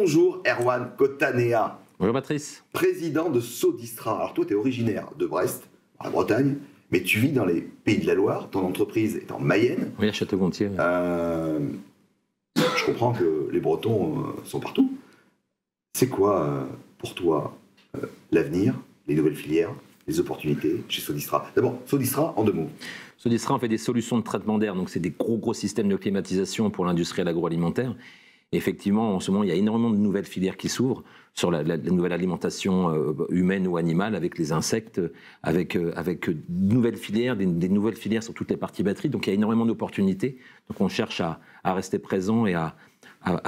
Bonjour Erwan Kotanea. Bonjour Patrice. Président de Sodistra. Alors toi, tu es originaire de Brest, en Bretagne, mais tu vis dans les Pays de la Loire. Ton entreprise est en Mayenne. Oui, à Château-Gontier. Oui. Je comprends que les Bretons sont partout. C'est quoi, pour toi, l'avenir, les nouvelles filières, les opportunités chez Sodistra? D'abord, Sodistra, en 2 mots. Sodistra, on fait des solutions de traitement d'air, donc c'est des gros systèmes de climatisation pour l'industrie agroalimentaire. Et effectivement, en ce moment, il y a énormément de nouvelles filières qui s'ouvrent sur la nouvelle alimentation humaine ou animale, avec les insectes, avec de nouvelles filières, des nouvelles filières sur toutes les parties batteries. Donc il y a énormément d'opportunités. Donc on cherche à rester présent et à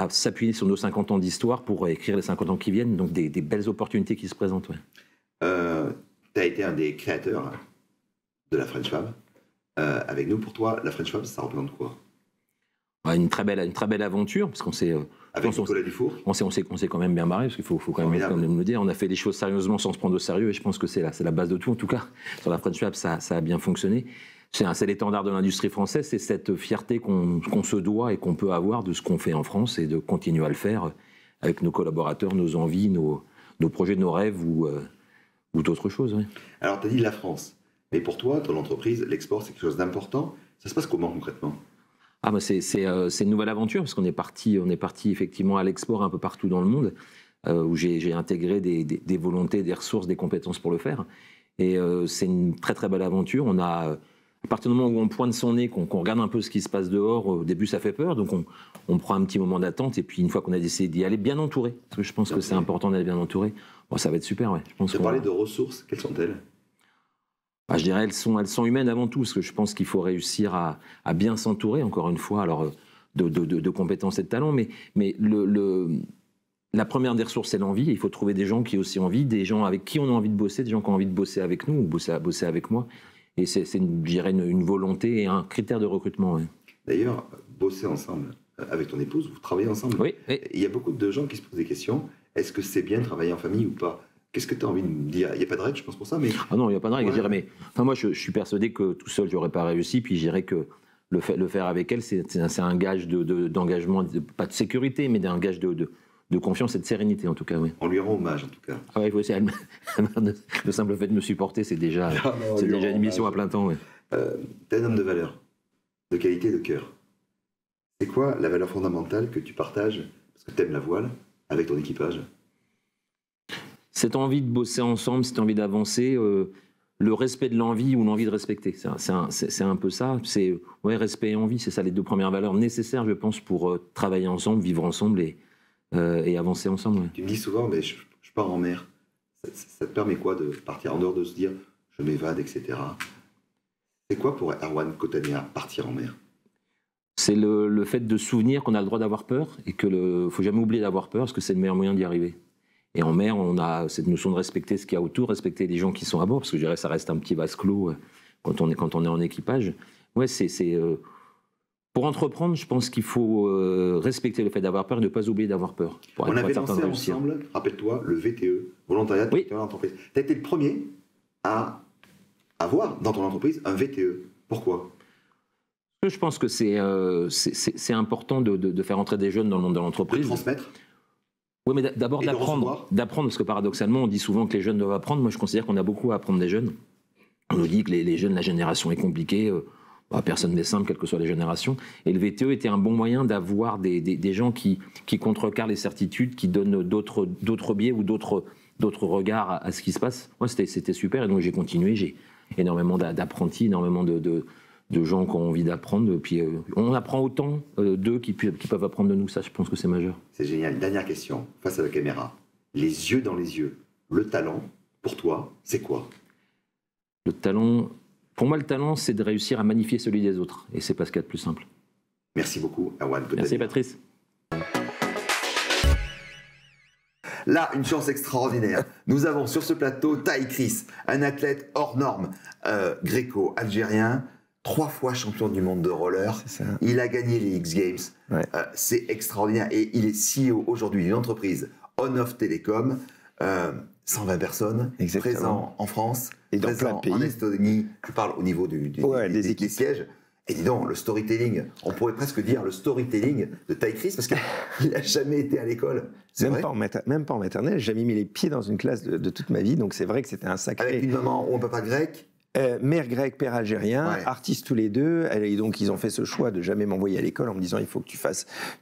s'appuyer sur nos 50 ans d'histoire pour écrire les 50 ans qui viennent. Donc des belles opportunités qui se présentent. Ouais. Tu as été un des créateurs de la French Fab. Avec nous, pour toi, la French Fab, ça représente quoi? Une très belle aventure, parce qu'on s'est... Avec Nicolas Dufour, on s'est quand même bien marré, parce qu'il faut quand même le dire. On a fait les choses sérieusement sans se prendre au sérieux, et je pense que c'est la base de tout. En tout cas, sur la French Fab, ça a bien fonctionné. C'est l'étendard de l'industrie française, c'est cette fierté qu'on se doit et qu'on peut avoir de ce qu'on fait en France, et de continuer à le faire avec nos collaborateurs, nos envies, nos projets, nos rêves ou d'autres choses. Oui. Alors, tu as dit la France, mais pour toi, ton entreprise, l'export, c'est quelque chose d'important. Ça se passe comment concrètement? Ah bah c'est une nouvelle aventure, parce qu'on est parti effectivement à l'export un peu partout dans le monde, où j'ai intégré des volontés, des ressources, des compétences pour le faire. Et c'est une très belle aventure. On a, à partir du moment où on pointe son nez, qu'on regarde un peu ce qui se passe dehors, au début ça fait peur, donc on prend un petit moment d'attente, et puis une fois qu'on a décidé d'y aller, bien entouré, parce que je pense que c'est important d'être bien entouré, bon, ça va être super. Ouais. Tu as parlé de ressources, quelles sont-elles? Je dirais elles sont humaines avant tout, parce que je pense qu'il faut réussir à bien s'entourer, encore une fois, alors de compétences et de talents, mais la première des ressources, c'est l'envie. Il faut trouver des gens qui ont aussi envie, des gens avec qui on a envie de bosser, des gens qui ont envie de bosser avec nous ou bosser avec moi. Et c'est je dirais, une volonté et un critère de recrutement. Ouais. D'ailleurs, bosser ensemble avec ton épouse, vous travaillez ensemble. Oui. Il y a beaucoup de gens qui se posent des questions. Est-ce que c'est bien de travailler en famille ou pas? Qu'est-ce que tu as envie de me dire? Il n'y a pas de règle, je pense, pour ça, mais... Ah non, il n'y a pas de règle. Ouais. Je dirais, mais moi, je suis persuadé que tout seul, je n'aurais pas réussi. Puis je dirais que le faire avec elle, c'est un gage d'engagement, pas de sécurité, mais d'un gage de confiance et de sérénité, en tout cas. Oui. On lui rend hommage, en tout cas. Ah ouais, il faut aussi, le simple fait de me supporter, c'est déjà une mission à plein temps. Ouais. T'es un homme de valeur, de qualité, de cœur. C'est quoi la valeur fondamentale que tu partages, parce que tu aimes la voile, avec ton équipage? Cette envie de bosser ensemble, cette envie d'avancer, le respect de l'envie ou l'envie de respecter. C'est un peu ça. C'est respect et envie, c'est ça les 2 premières valeurs nécessaires, je pense, pour travailler ensemble, vivre ensemble et avancer ensemble. Ouais. Tu me dis souvent, mais je pars en mer. Ça te permet quoi de partir en dehors de se dire, je m'évade, etc. C'est quoi pour Erwan Kotanea, partir en mer? C'est le fait de souvenir qu'on a le droit d'avoir peur et qu'il ne faut jamais oublier d'avoir peur, parce que c'est le meilleur moyen d'y arriver. Et en mer, on a cette notion de respecter ce qu'il y a autour, respecter les gens qui sont à bord, parce que je dirais que ça reste un petit vase clos quand on est en équipage. Ouais, pour entreprendre, je pense qu'il faut respecter le fait d'avoir peur et ne pas oublier d'avoir peur. On avait lancé ensemble, rappelle-toi, le VTE, volontariat de l'entreprise. Tu as été le premier à avoir dans ton entreprise un VTE. Pourquoi? Je pense que c'est important de faire entrer des jeunes dans le monde de l'entreprise. De transmettre. Oui, mais d'abord d'apprendre, parce que paradoxalement, on dit souvent que les jeunes doivent apprendre. Moi, je considère qu'on a beaucoup à apprendre des jeunes. On nous dit que les jeunes, la génération est compliquée, personne n'est simple, quelles que soient les générations. Et le VTE était un bon moyen d'avoir des gens qui contrecarrent les certitudes, qui donnent d'autres biais ou d'autres regards à ce qui se passe. Moi, c'était super, et donc j'ai continué. J'ai énormément d'apprentis, énormément de gens qui ont envie d'apprendre. Puis on apprend autant d'eux qui peuvent apprendre de nous. Ça, je pense que c'est majeur. C'est génial. Dernière question, face à la caméra. Les yeux dans les yeux. Le talent, pour toi, c'est quoi? Le talent, pour moi, le talent, c'est de réussir à magnifier celui des autres. Et c'est pas ce qu'il y a de plus simple. Merci beaucoup, Erwan Kotanea. Merci, Patrice. Là, une chance extraordinaire. Nous avons sur ce plateau Taï Chris, un athlète hors norme, gréco-algérien, 3 fois champion du monde de roller. Il a gagné les X Games. Ouais. C'est extraordinaire. Et il est CEO aujourd'hui d'une entreprise On-Off Télécom. 120 personnes, présents en France, et dans plein de pays. En Estonie. Tu parles au niveau des sièges. Et dis donc, le storytelling, on pourrait presque dire le storytelling de Ty Chris, parce qu'il n'a jamais été à l'école. Même pas en maternelle, j'ai jamais mis les pieds dans une classe de toute ma vie, donc c'est vrai que c'était un sacré... Avec une maman ou un papa grec? Mère grecque, père algérien, artistes tous les deux. Et donc ils ont fait ce choix de jamais m'envoyer à l'école en me disant il faut que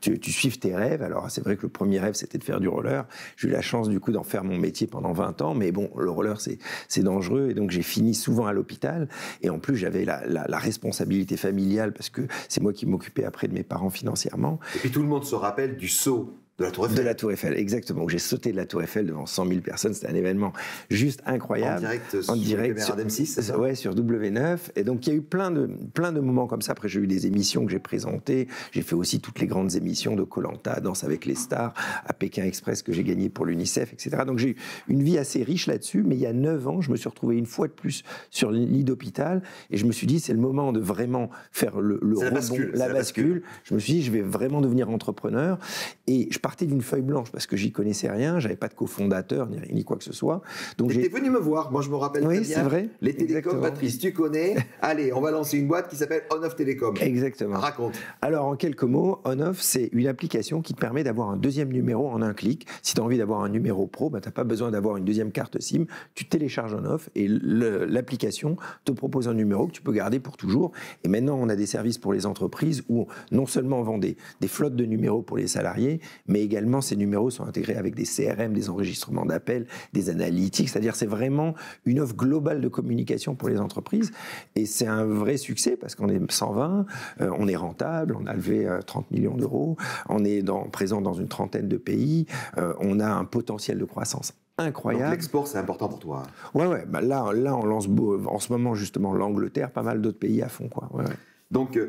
tu suives tes rêves. Alors c'est vrai que le premier rêve c'était de faire du roller. J'ai eu la chance du coup d'en faire mon métier pendant 20 ans, mais bon, le roller c'est dangereux et donc j'ai fini souvent à l'hôpital. Et en plus j'avais la responsabilité familiale parce que c'est moi qui m'occupais après de mes parents financièrement. Et puis tout le monde se rappelle du saut de la Tour Eiffel. De la Tour Eiffel, exactement. J'ai sauté de la Tour Eiffel devant 100 000 personnes. C'était un événement juste incroyable. En direct sur M6, c'est ça? Ouais, sur W9. Et donc, il y a eu plein de moments comme ça. Après, j'ai eu des émissions que j'ai présentées. J'ai fait aussi toutes les grandes émissions de Koh-Lanta, Danse avec les stars, à Pékin Express que j'ai gagné pour l'UNICEF, etc. Donc, j'ai eu une vie assez riche là-dessus. Mais il y a 9 ans, je me suis retrouvé une fois de plus sur le lit d'hôpital. Et je me suis dit, c'est le moment de vraiment faire la bascule. Je me suis dit, je vais vraiment devenir entrepreneur. Et je partais d'une feuille blanche parce que j'y connaissais rien, j'avais pas de cofondateur ni quoi que ce soit. Donc t'es venu me voir, moi je me rappelle très bien. Oui, c'est vrai. Les télécoms, Patrice, tu connais. Allez, on va lancer une boîte qui s'appelle On-Off Télécom. Exactement. Raconte. Alors en quelques mots, On-Off, c'est une application qui te permet d'avoir un deuxième numéro en un clic. Si tu as envie d'avoir un numéro pro, tu n'as pas besoin d'avoir une deuxième carte SIM. Tu télécharges On-Off et l'application te propose un numéro que tu peux garder pour toujours. Et maintenant, on a des services pour les entreprises où non seulement on vend des flottes de numéros pour les salariés, mais également ces numéros sont intégrés avec des CRM, des enregistrements d'appels, des analytics, c'est-à-dire c'est vraiment une offre globale de communication pour les entreprises et c'est un vrai succès parce qu'on est 120, on est rentable, on a levé 30 millions d'euros, on est présent dans une trentaine de pays, on a un potentiel de croissance incroyable. Donc l'export, c'est important pour toi. Ouais. Bah là, on lance en ce moment justement l'Angleterre, pas mal d'autres pays à fond, quoi. Ouais. Donc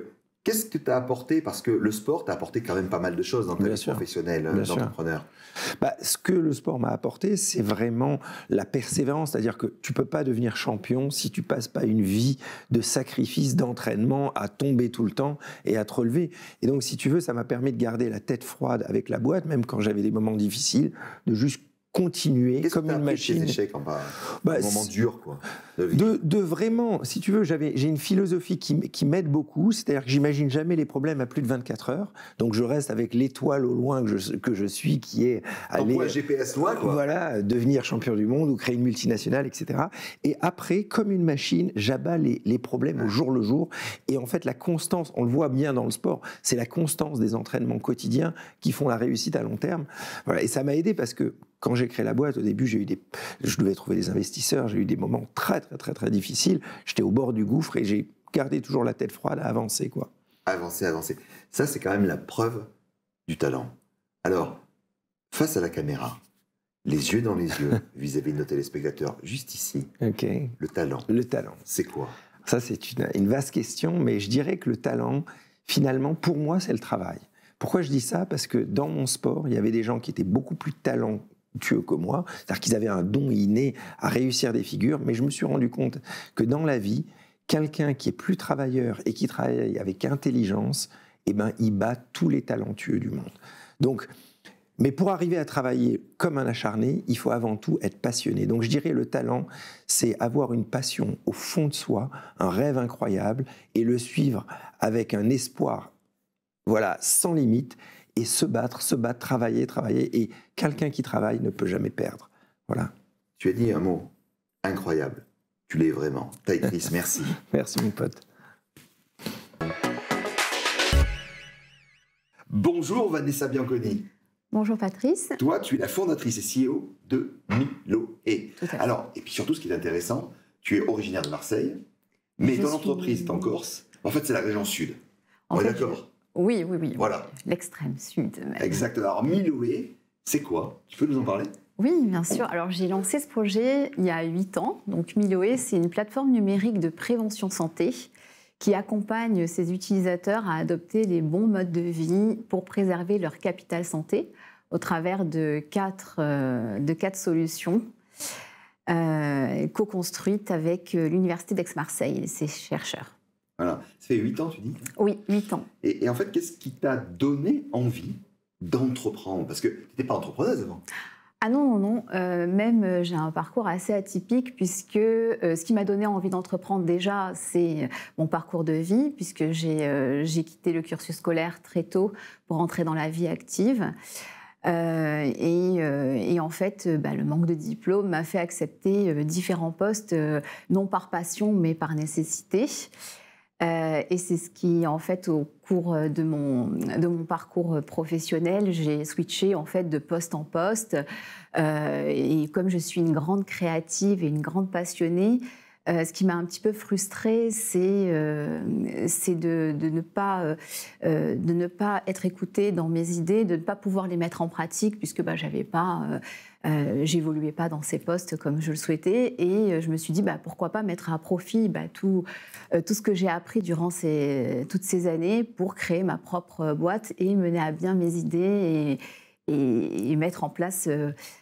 qu'est-ce que tu as apporté? Parce que le sport t'a apporté quand même pas mal de choses dans ta vie professionnelle d'entrepreneur. Ce que le sport m'a apporté, c'est vraiment la persévérance. C'est-à-dire que tu ne peux pas devenir champion si tu ne passes pas une vie de sacrifice, d'entraînement, à tomber tout le temps et à te relever. Et donc, si tu veux, ça m'a permis de garder la tête froide avec la boîte, même quand j'avais des moments difficiles, de juste continuer comme une machine. Qu'est-ce que tu as appris de tes échecs, un moment dur, quoi, de vraiment, si tu veux, j'ai une philosophie qui m'aide beaucoup, c'est-à-dire que j'imagine jamais les problèmes à plus de 24 heures, donc je reste avec l'étoile au loin que je suis, qui est aller... GPS loin, quoi. Voilà, devenir champion du monde ou créer une multinationale, etc. Et après, comme une machine, j'abats les problèmes au jour le jour, et en fait, la constance, on le voit bien dans le sport, c'est la constance des entraînements quotidiens qui font la réussite à long terme. Voilà, et ça m'a aidé parce que quand j'ai créé la boîte, au début, je devais trouver des investisseurs, j'ai eu des moments très difficiles. J'étais au bord du gouffre et j'ai gardé toujours la tête froide à avancer, quoi. Avancer. Ça, c'est quand même la preuve du talent. Alors, face à la caméra, les yeux dans les yeux, vis-à-vis de nos téléspectateurs, juste ici, le talent. Le talent. C'est quoi? Ça, c'est une vaste question, mais je dirais que le talent, finalement, pour moi, c'est le travail. Pourquoi je dis ça? Parce que dans mon sport, il y avait des gens qui étaient beaucoup plus talentueux que moi, c'est-à-dire qu'ils avaient un don inné à réussir des figures, mais je me suis rendu compte que dans la vie, quelqu'un qui est plus travailleur et qui travaille avec intelligence, il bat tous les talentueux du monde. Donc, mais pour arriver à travailler comme un acharné, il faut avant tout être passionné. Donc je dirais le talent, c'est avoir une passion au fond de soi, un rêve incroyable, et le suivre avec un espoir, sans limite, et se battre, travailler. Et quelqu'un qui travaille ne peut jamais perdre. Voilà. Tu as dit un mot incroyable. Tu l'es vraiment. Ty Chris, merci. Merci, mon pote. Bonjour, Vanessa Bianconi. Bonjour, Patrice. Toi, tu es la fondatrice et CEO de Miloé. Alors, et puis surtout, ce qui est intéressant, tu es originaire de Marseille, mais ton entreprise est en Corse. En fait, c'est la région sud. On est d'accord? Oui. Voilà. L'extrême sud. Même. Exactement. Alors, Miloé, c'est quoi? Tu peux nous en parler? Oui, bien sûr. Alors, j'ai lancé ce projet il y a 8 ans. Donc, Miloé, c'est une plateforme numérique de prévention santé qui accompagne ses utilisateurs à adopter les bons modes de vie pour préserver leur capital santé au travers de quatre solutions co-construites avec l'Université d'Aix-Marseille et ses chercheurs. Voilà. Ça fait 8 ans, tu dis? Oui, 8 ans. Et en fait, qu'est-ce qui t'a donné envie d'entreprendre? Parce que tu n'étais pas entrepreneuse avant. Ah non, non, non. Même j'ai un parcours assez atypique puisque ce qui m'a donné envie d'entreprendre déjà, c'est mon parcours de vie, puisque j'ai quitté le cursus scolaire très tôt pour entrer dans la vie active. Et en fait, le manque de diplôme m'a fait accepter différents postes, non par passion, mais par nécessité. Et c'est ce qui, en fait, au cours de mon parcours professionnel, j'ai switché en fait de poste en poste. Et comme je suis une grande créative et une grande passionnée, ce qui m'a un petit peu frustrée, c'est de ne pas être écoutée dans mes idées, de ne pas pouvoir les mettre en pratique, puisque j'évoluais pas dans ces postes comme je le souhaitais. Et je me suis dit, pourquoi pas mettre à profit tout ce que j'ai appris durant toutes ces années pour créer ma propre boîte et mener à bien mes idées et mettre en place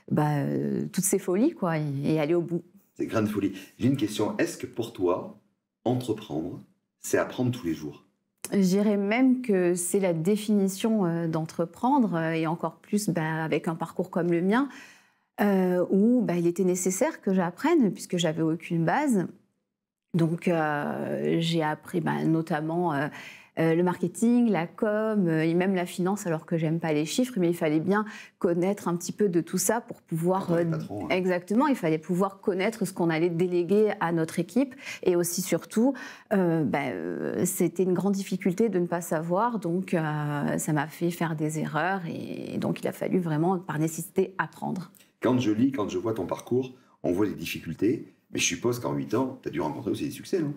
toutes ces folies, quoi, et aller au bout. C'est grande folie. J'ai une question. Est-ce que pour toi, entreprendre, c'est apprendre tous les jours? Je dirais même que c'est la définition d'entreprendre, et encore plus avec un parcours comme le mien, où il était nécessaire que j'apprenne, puisque j'avais aucune base. Donc j'ai appris notamment le marketing, la com, et même la finance, alors que j'aime pas les chiffres, mais il fallait bien connaître un petit peu de tout ça pour pouvoir... Exactement, il fallait pouvoir connaître ce qu'on allait déléguer à notre équipe, et aussi surtout, c'était une grande difficulté de ne pas savoir, donc ça m'a fait faire des erreurs, et donc il a fallu vraiment, par nécessité, apprendre. Quand je lis, quand je vois ton parcours, on voit les difficultés, mais je suppose qu'en 8 ans, tu as dû rencontrer aussi des succès, non?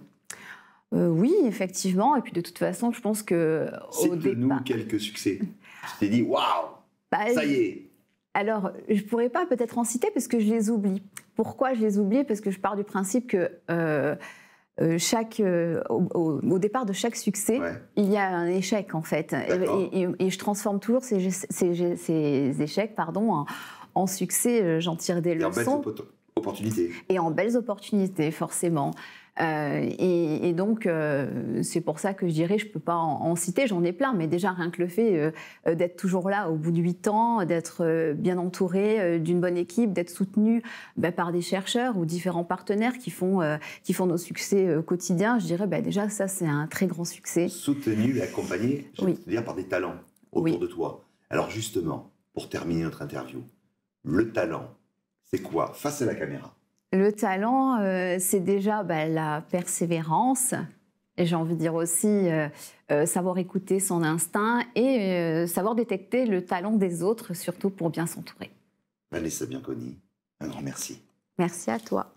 Oui, effectivement. Et puis de toute façon, je pense que au départ... Cite-nous quelques succès. Tu t'es dit, waouh, ça y est. Alors, je ne pourrais pas peut-être en citer parce que je les oublie. Pourquoi je les oublie? Parce que je pars du principe que au départ de chaque succès, il y a un échec, en fait. Et je transforme toujours ces échecs en succès. J'en tire des leçons. Opportunités. Et en belles opportunités, forcément. Et donc, c'est pour ça que je dirais, je ne peux pas en citer, j'en ai plein, mais déjà rien que le fait d'être toujours là au bout de 8 ans, d'être bien entouré d'une bonne équipe, d'être soutenu par des chercheurs ou différents partenaires qui font nos succès quotidiens, je dirais déjà ça, c'est un très grand succès. Soutenu et accompagné, je veux dire, par des talents autour de toi. Alors justement, pour terminer notre interview, le talent, c'est quoi face à la caméra? Le talent, c'est déjà la persévérance. Et j'ai envie de dire aussi savoir écouter son instinct et savoir détecter le talent des autres, surtout pour bien s'entourer. Vanessa Bianconi, un grand merci. Merci à toi.